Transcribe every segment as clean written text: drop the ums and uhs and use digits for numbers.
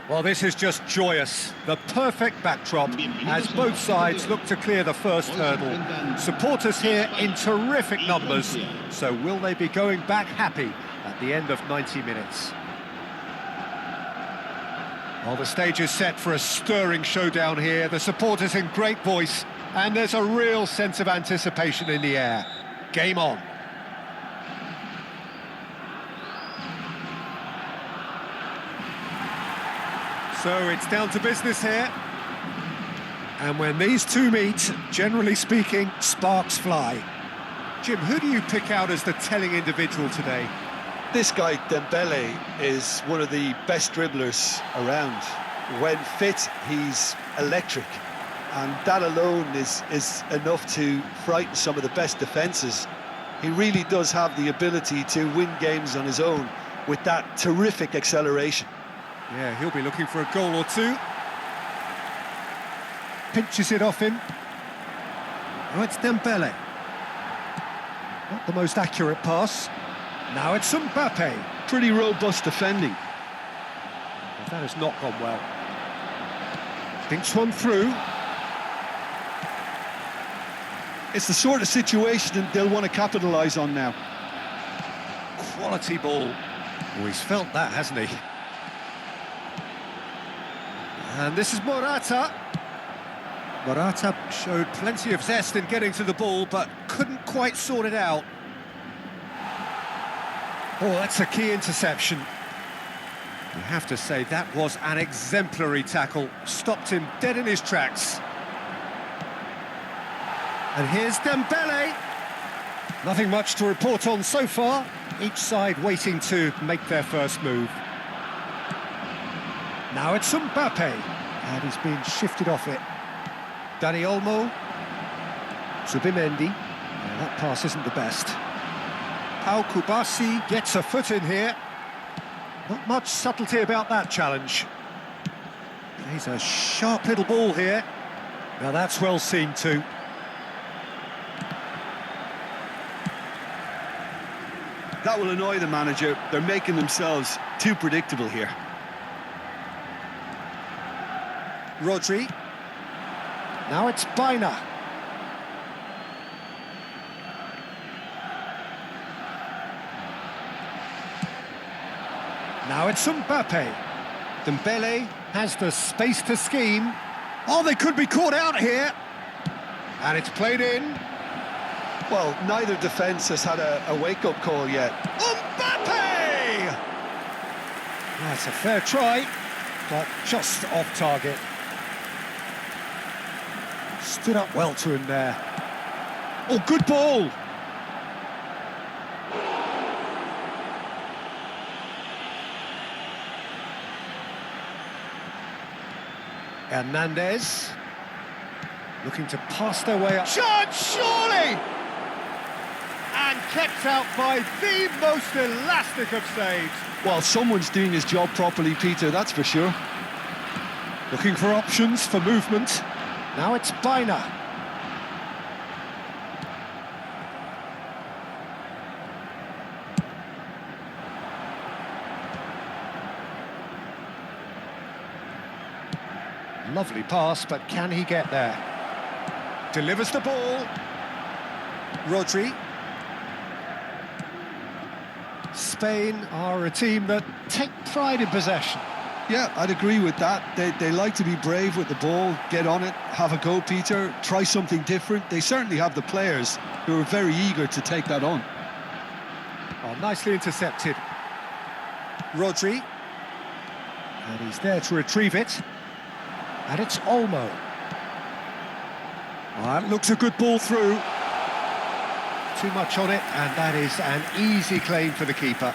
Well, this is just joyous. The perfect backdrop as both sides look to clear the first hurdle. Supporters here in terrific numbers. So will they be going back happy at the end of 90 minutes? Well, the stage is set for a stirring showdown here. The supporters in great voice, and there's a real sense of anticipation in the air. Game on. So it's down to business here. And when these two meet, generally speaking, sparks fly. Jim, who do you pick out as the telling individual today? This guy, Dembele, is one of the best dribblers around. When fit, he's electric. And that alone is enough to frighten some of the best defences. He really does have the ability to win games on his own with that terrific acceleration. Yeah, he'll be looking for a goal or two. Pinches it off him. Oh, it's Dembele. Not the most accurate pass. Now it's Mbappe. Pretty robust defending. But that has not gone well. Thinks one through. It's the sort of situation that they'll want to capitalise on now. Quality ball. Oh, he's felt that, hasn't he? And this is Morata. Morata showed plenty of zest in getting to the ball, but couldn't quite sort it out. Oh, that's a key interception. You have to say that was an exemplary tackle. Stopped him dead in his tracks. And here's Dembele. Nothing much to report on so far. Each side waiting to make their first move. Now it's Mbappe, and he's been shifted off it. Dani Olmo, Zubimendi, that pass isn't the best. Pau Kubasi gets a foot in here. Not much subtlety about that challenge. He's a sharp little ball here. Now that's well seen too. That will annoy the manager. They're making themselves too predictable here. Rodri. Now it's Baina. Now it's Mbappe. Dembele has the space to scheme. Oh, they could be caught out here. And it's played in. Well, neither defence has had a wake-up call yet. Mbappe! That's a fair try, but just off target. Stood up well to him there. Oh, good ball! Hernandez. Looking to pass their way up. Chance, surely! And kept out by the most elastic of saves. Well, someone's doing his job properly, Peter, that's for sure. Looking for options for movement. Now it's Baina. Lovely pass, but can he get there? Delivers the ball. Rodri. Spain are a team that take pride in possession. Yeah, I'd agree with that. They like to be brave with the ball, get on it, have a go, Peter, try something different. They certainly have the players who are very eager to take that on. Oh, nicely intercepted. Rodri. And he's there to retrieve it. And it's Olmo. Oh, that looks a good ball through. Too much on it, and that is an easy claim for the keeper.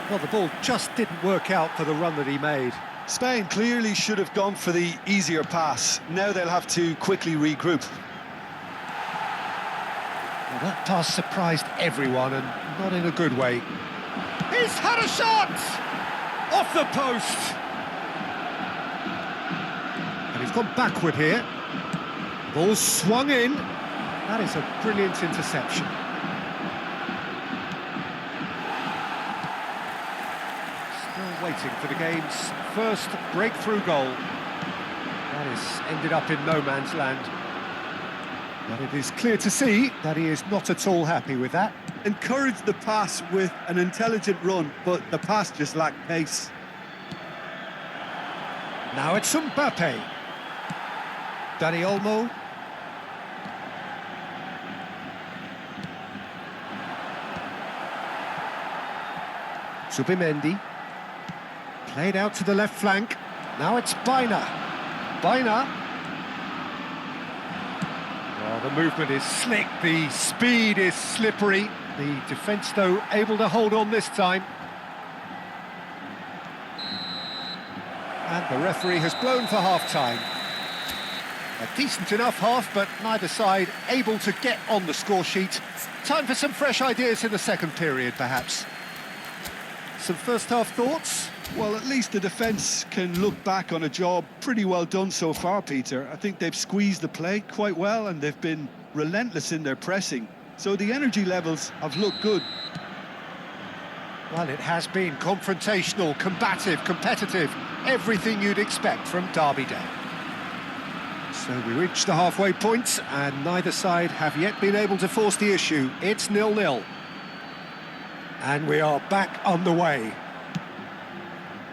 Well, the ball just didn't work out for the run that he made. Spain clearly should have gone for the easier pass. Now they'll have to quickly regroup. Well, that pass surprised everyone, and not in a good way. He's had a shot! Off the post! And he's gone backward here. Ball swung in. That is a brilliant interception. Still waiting for the game's first breakthrough goal. That has ended up in no man's land. But it is clear to see that he is not at all happy with that. Encouraged the pass with an intelligent run, but the pass just lacked pace. Now it's Mbappe. Dani Olmo. Zubimendi. Played out to the left flank. Now it's Baina. Baina. Well, the movement is slick, the speed is slippery. The defence, though, able to hold on this time. And the referee has blown for half-time. A decent enough half, but neither side able to get on the score sheet. Time for some fresh ideas in the second period, perhaps. Some first-half thoughts? Well, at least the defence can look back on a job pretty well done so far, Peter. I think they've squeezed the play quite well and they've been relentless in their pressing. So the energy levels have looked good. Well, it has been confrontational, combative, competitive. Everything you'd expect from Derby Day. So we reach the halfway point and neither side have yet been able to force the issue. It's 0-0. And we are back on the way.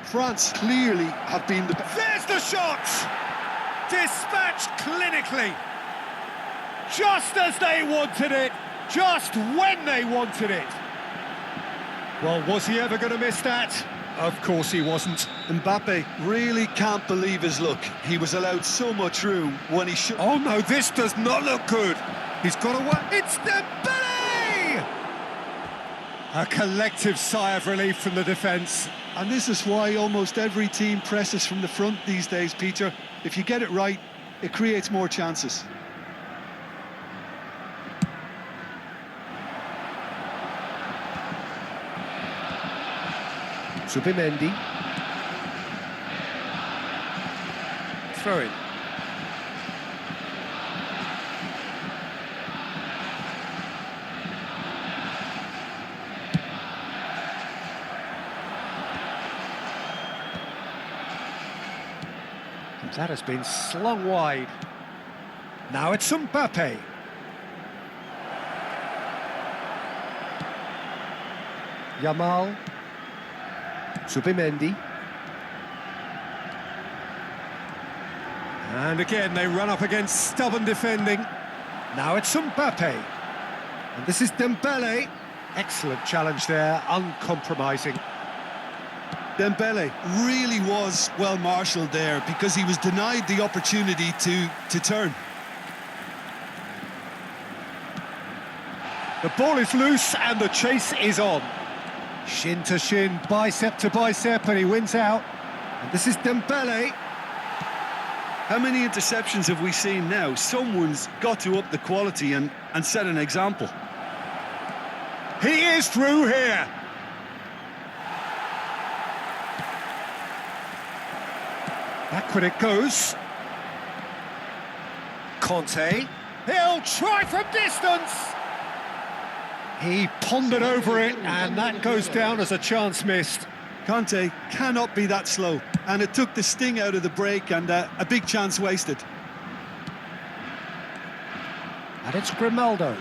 France clearly have been the best. There's the shot! Dispatched clinically. Just as they wanted it. Just when they wanted it. Well, was he ever going to miss that? Of course he wasn't. Mbappe really can't believe his luck. He was allowed so much room when he should. Oh no, this does not look good. He's got away. It's Dembele! A collective sigh of relief from the defence. And this is why almost every team presses from the front these days, Peter. If you get it right, it creates more chances. Zubimendi. Throw in. And that has been slung wide. Now it's Mbappe. Yamal. Zubimendi. And again, they run up against stubborn defending. Now it's Mbappe. And this is Dembele. Excellent challenge there, uncompromising. Dembele really was well marshalled there because he was denied the opportunity to turn. The ball is loose and the chase is on. Shin to shin, bicep to bicep, and he wins out. And this is Dembele. How many interceptions have we seen now? Someone's got to up the quality and set an example. He is through here. Backward it goes. Conte. He'll try from distance. He pondered over it, and that goes down as a chance missed. Conte cannot be that slow, and it took the sting out of the break and a big chance wasted. And it's Grimaldo.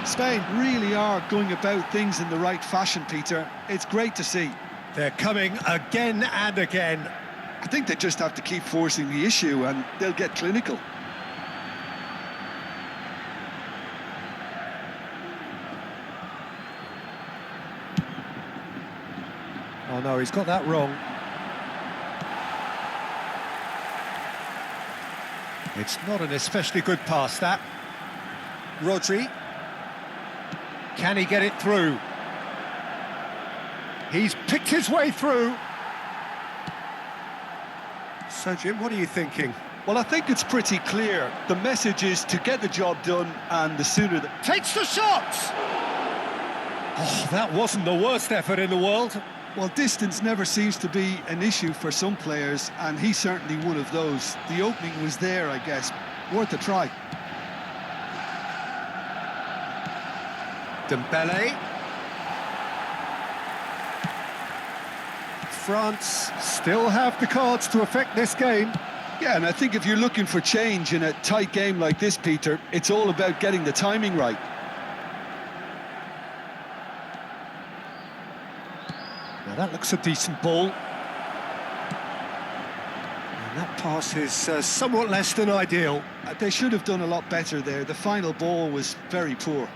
Spain really are going about things in the right fashion, Peter. It's great to see. They're coming again and again. I think they just have to keep forcing the issue and they'll get clinical. Oh no, he's got that wrong. It's not an especially good pass, that. Rodri. Can he get it through? He's picked his way through. So, Jim, what are you thinking? Well, I think it's pretty clear. The message is to get the job done, and the sooner... Takes the shot! Oh, that wasn't the worst effort in the world. Well, distance never seems to be an issue for some players, and he's certainly one of those. The opening was there, I guess. Worth a try. Dembele. France still have the cards to affect this game. Yeah, and I think if you're looking for change in a tight game like this, Peter, it's all about getting the timing right. Now that looks a decent ball. And that pass is somewhat less than ideal. They should have done a lot better there. The final ball was very poor.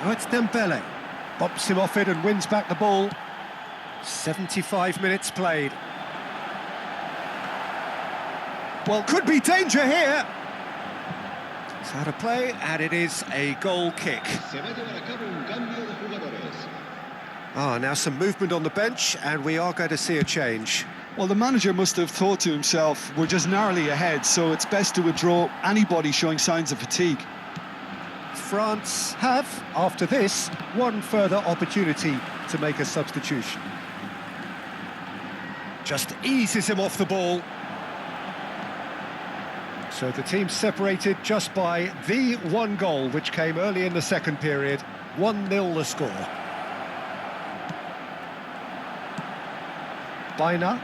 Now it's Dembele. Bumps him off it and wins back the ball. 75 minutes played. Well, could be danger here. It's out of play, and it is a goal kick. Now some movement on the bench, and we are going to see a change. Well, the manager must have thought to himself, we're just narrowly ahead, so it's best to withdraw anybody showing signs of fatigue. France have, after this, one further opportunity to make a substitution. Just eases him off the ball. So the team separated just by the one goal, which came early in the second period. 1-0 the score. Baina.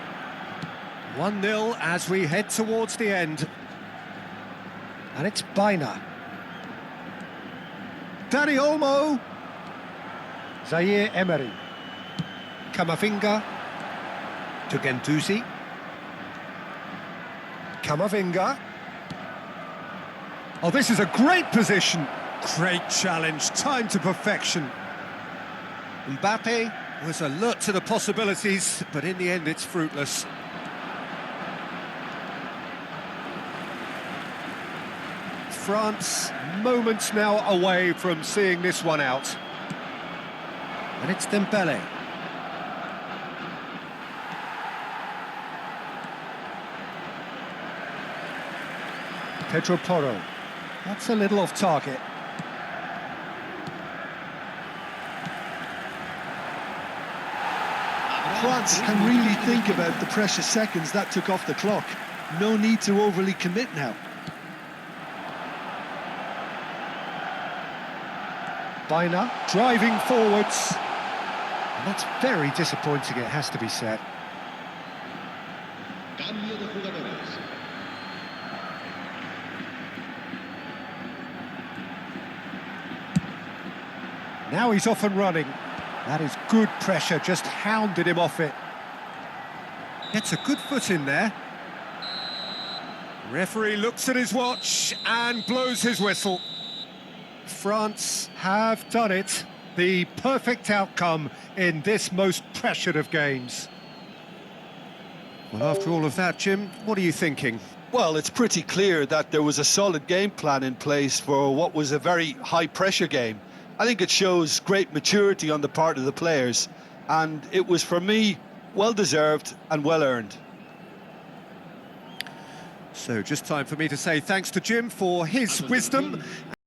1-0 as we head towards the end. And it's Baina. Dani Olmo. Zaire Emery. Camavinga. To Guendouzi. Camavinga. Oh, this is a great position. Great challenge, time to perfection. Mbappe was alert to the possibilities, but in the end it's fruitless. France, moments now away from seeing this one out. And it's Dembele. Pedro Porro. That's a little off target. France can really think about the precious seconds that took off the clock. No need to overly commit now. Baina driving forwards. And that's very disappointing, it has to be said. Now he's off and running. That is good pressure, just hounded him off it. Gets a good foot in there. Referee looks at his watch and blows his whistle. France have done it. The perfect outcome in this most pressured of games. Well, after all of that, Jim, what are you thinking? Well, it's pretty clear that there was a solid game plan in place for what was a very high-pressure game. I think it shows great maturity on the part of the players, and it was, for me, well-deserved and well-earned. So just time for me to say thanks to Jim for his wisdom.